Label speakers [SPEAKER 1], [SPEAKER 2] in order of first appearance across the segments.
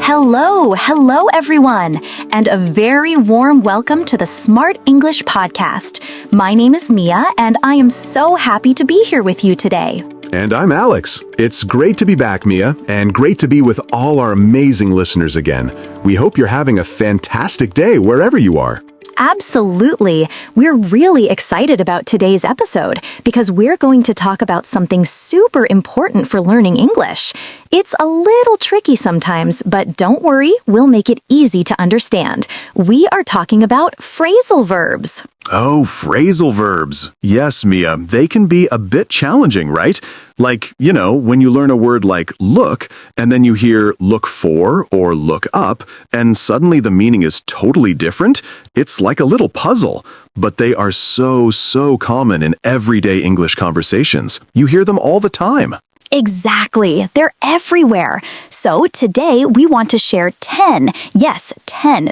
[SPEAKER 1] Hello everyone, and a very warm welcome to the Smart English Podcast. My name is Mia, and I am so happy to be here with you today.
[SPEAKER 2] And I'm Alex. It's great to be back, Mia, and great to be with all our amazing listeners again. We hope you're having a fantastic day wherever you are.
[SPEAKER 1] Absolutely. We're really excited about today's episode because we're going to talk about something super important for learning English. It's a little tricky sometimes, but don't worry, we'll make it easy to understand. We are talking about phrasal verbs.
[SPEAKER 2] Oh, phrasal verbs. Yes, Mia, they can be a bit challenging, right? Like, when you learn a word like look, and then you hear look for or look up, and suddenly the meaning is totally different, it's like a little puzzle. But they are so common in everyday English conversations. You hear them all the time.
[SPEAKER 1] Exactly. They're everywhere. So today we want to share 10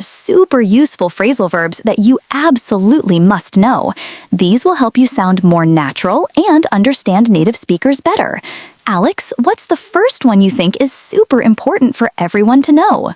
[SPEAKER 1] super useful phrasal verbs that you absolutely must know. These will help you sound more natural and understand native speakers better. Alex, what's the first one you think is super important for everyone to know?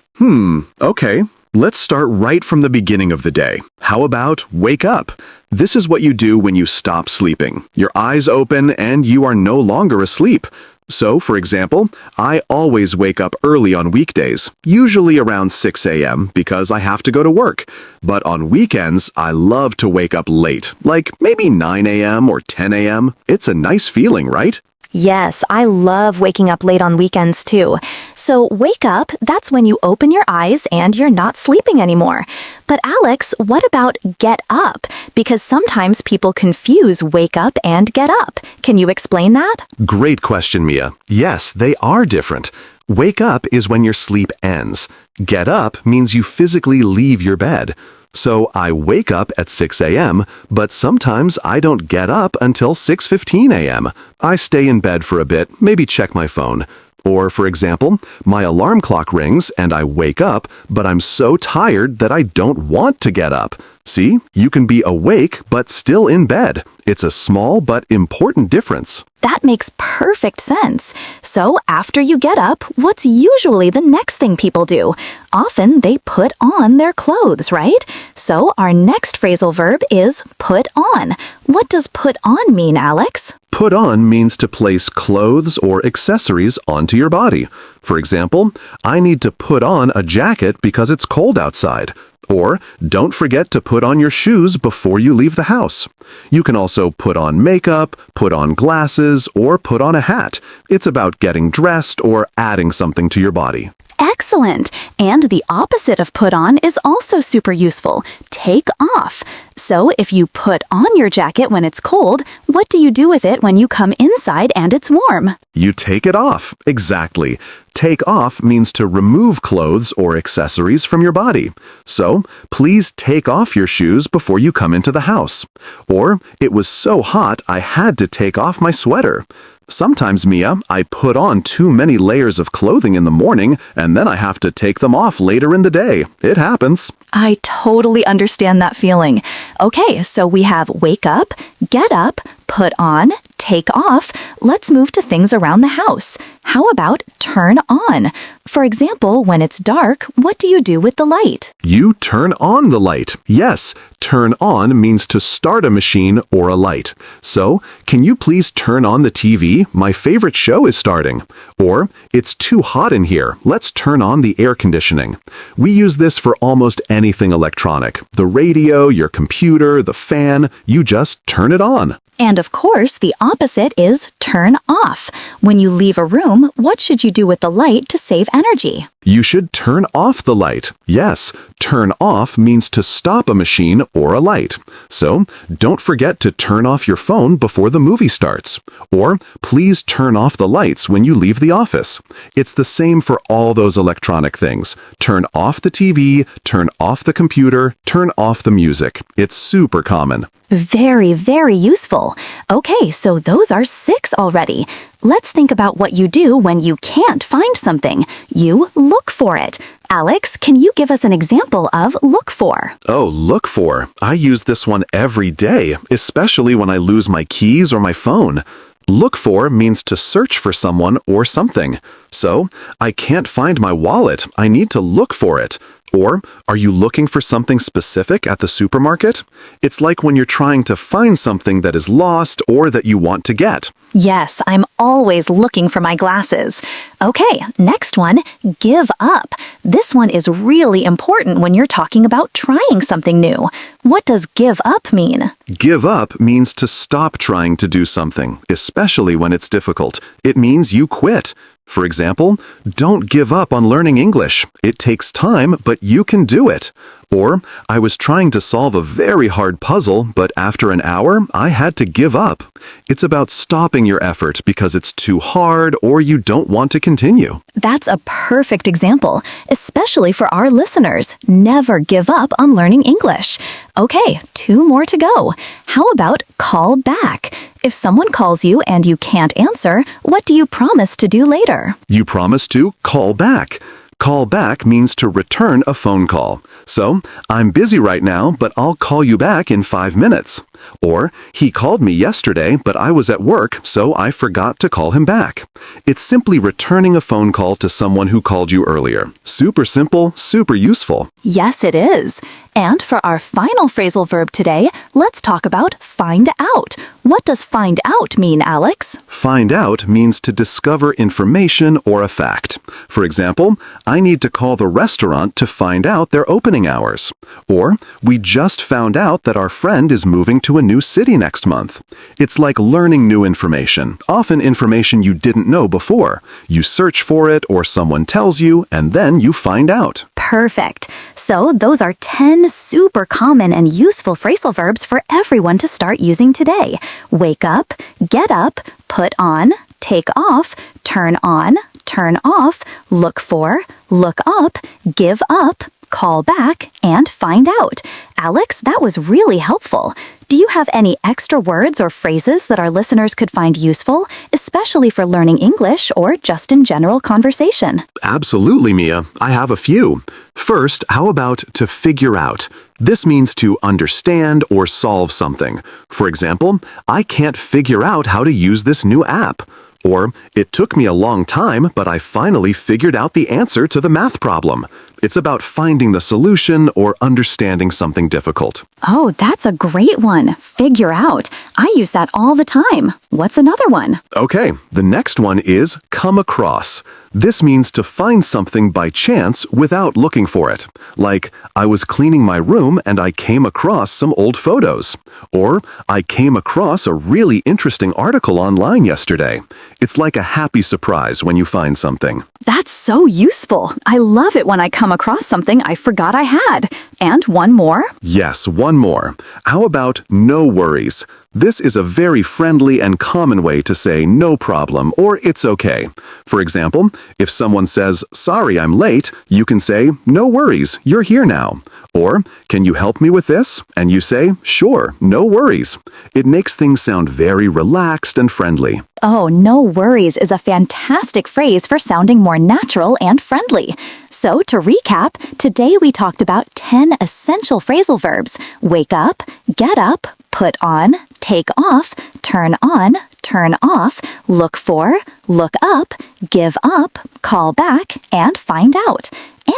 [SPEAKER 2] Okay. Let's start right from the beginning of the day. How about wake up? This is what you do when you stop sleeping. Your eyes open and you are no longer asleep. So, for example, I always wake up early on weekdays, usually around 6 a.m. because I have to go to work. But on weekends, I love to wake up late, like maybe 9 a.m. or 10 a.m. It's a nice feeling, right?
[SPEAKER 1] Yes, I love waking up late on weekends too. So wake up, that's when you open your eyes and you're not sleeping anymore. But Alex, what about get up? Because sometimes people confuse wake up and get up. Can you explain that?
[SPEAKER 2] Great question, Mia. Yes, they are different. Wake up is when your sleep ends. Get up means you physically leave your bed. So I wake up at 6 a.m., but sometimes I don't get up until 6:15 a.m. I stay in bed for a bit, maybe check my phone. Or, for example, my alarm clock rings and I wake up, but I'm so tired that I don't want to get up. See, you can be awake but still in bed. It's a small but important difference.
[SPEAKER 1] That makes perfect sense. So after you get up, what's usually the next thing people do? Often they put on their clothes, right? So our next phrasal verb is put on. What does put on mean, Alex?
[SPEAKER 2] Put on means to place clothes or accessories onto your body. For example, I need to put on a jacket because it's cold outside. Or, don't forget to put on your shoes before you leave the house. You can also put on makeup, put on glasses, or put on a hat. It's about getting dressed or adding something to your body.
[SPEAKER 1] Excellent! And the opposite of put on is also super useful. Take off. So if you put on your jacket when it's cold, what do you do with it when you come inside and it's warm?
[SPEAKER 2] You take it off. Exactly. Take off means to remove clothes or accessories from your body. So, please take off your shoes before you come into the house. Or, it was so hot I had to take off my sweater. Sometimes, Mia, I put on too many layers of clothing in the morning, and then I have to take them off later in the day. It happens.
[SPEAKER 1] I totally understand that feeling. Okay, so we have wake up, get up, put on, take off. Let's move to things around the house. How about turn on? For example, when it's dark, what do you do with the light?
[SPEAKER 2] You turn on the light. Yes, turn on means to start a machine or a light. So, can you please turn on the TV? My favorite show is starting. Or, it's too hot in here. Let's turn on the air conditioning. We use this for almost anything electronic. The radio, your computer, the fan, you just turn it on.
[SPEAKER 1] And of course, the opposite is turn off. When you leave a room, what should you do with the light to save energy?
[SPEAKER 2] You should turn off the light. Yes, turn off means to stop a machine or a light. So, don't forget to turn off your phone before the movie starts. Or, please turn off the lights when you leave the office. It's the same for all those electronic things. Turn off the TV, turn off the computer, turn off the music. It's super common.
[SPEAKER 1] Very, very useful. Okay, so those are 6 already. Let's think about what you do when you can't find something. You look for it. Alex, can you give us an example of look for?
[SPEAKER 2] Oh, look for. I use this one every day, especially when I lose my keys or my phone. Look for means to search for someone or something. So, I can't find my wallet. I need to look for it. Or, are you looking for something specific at the supermarket? It's like when you're trying to find something that is lost or that you want to get.
[SPEAKER 1] Yes, I'm always looking for my glasses. Okay, next one, give up. This one is really important when you're talking about trying something new. What does give up mean?
[SPEAKER 2] Give up means to stop trying to do something, especially when it's difficult. It means you quit. For example, don't give up on learning English. It takes time, but you can do it. Or, I was trying to solve a very hard puzzle, but after an hour, I had to give up. It's about stopping your effort because it's too hard or you don't want to continue.
[SPEAKER 1] That's a perfect example, especially for our listeners. Never give up on learning English. Okay, 2 more to go. How about call back? If someone calls you and you can't answer, what do you promise to do later?
[SPEAKER 2] You promise to call back. Call back means to return a phone call. So, I'm busy right now, but I'll call you back in 5 minutes. Or, he called me yesterday, but I was at work, so I forgot to call him back. It's simply returning a phone call to someone who called you earlier. Super simple, super useful.
[SPEAKER 1] Yes, it is. And for our final phrasal verb today, let's talk about find out. What does find out mean, Alex?
[SPEAKER 2] Find out means to discover information or a fact. For example, I need to call the restaurant to find out their opening hours. Or, we just found out that our friend is moving to a new city next month. It's like learning new information, often information you didn't know before. You search for it or someone tells you, and then you find out.
[SPEAKER 1] Perfect. So those are 10 super common and useful phrasal verbs for everyone to start using today. Wake up, get up, put on, take off, turn on, turn off, look for, look up, give up, call back, and find out. Alex, that was really helpful. Do you have any extra words or phrases that our listeners could find useful, especially for learning English or just in general conversation?
[SPEAKER 2] Absolutely, Mia. I have a few. First, how about to figure out? This means to understand or solve something. For example, I can't figure out how to use this new app. Or, it took me a long time, but I finally figured out the answer to the math problem. It's about finding the solution or understanding something difficult.
[SPEAKER 1] Oh, that's a great one. Figure out. I use that all the time. What's another one?
[SPEAKER 2] Okay, the next one is come across. This means to find something by chance without looking for it. Like, I was cleaning my room and I came across some old photos. Or, I came across a really interesting article online yesterday. It's like a happy surprise when you find something.
[SPEAKER 1] That's so useful. I love it when I come across something I forgot I had. And one more?
[SPEAKER 2] Yes, one more. How about no worries? This is a very friendly and common way to say no problem or it's okay. For example, if someone says, sorry, I'm late, you can say, no worries, you're here now. Or, can you help me with this? And you say, sure, no worries. It makes things sound very relaxed and friendly.
[SPEAKER 1] Oh, no worries is a fantastic phrase for sounding more natural and friendly. So, to recap, today we talked about 10 essential phrasal verbs. Wake up, get up, put on, take off, turn on, turn off, look for, look up, give up, call back, and find out.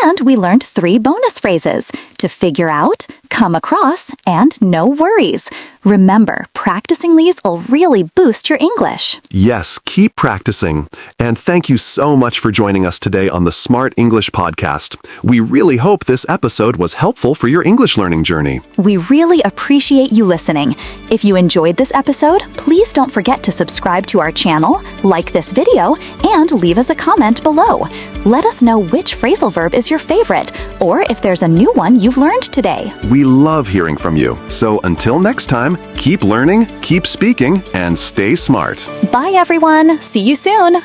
[SPEAKER 1] And we learned 3 bonus phrases: to figure out, come across, and no worries. Remember, practicing these will really boost your English.
[SPEAKER 2] Yes, keep practicing. And thank you so much for joining us today on the Smart English Podcast. We really hope this episode was helpful for your English learning journey.
[SPEAKER 1] We really appreciate you listening. If you enjoyed this episode, please don't forget to subscribe to our channel, like this video, and leave us a comment below. Let us know which phrasal verb is your favorite, or if there's a new one you've learned today.
[SPEAKER 2] We love hearing from you. So until next time, keep learning, keep speaking, and stay smart.
[SPEAKER 1] Bye, everyone. See you soon.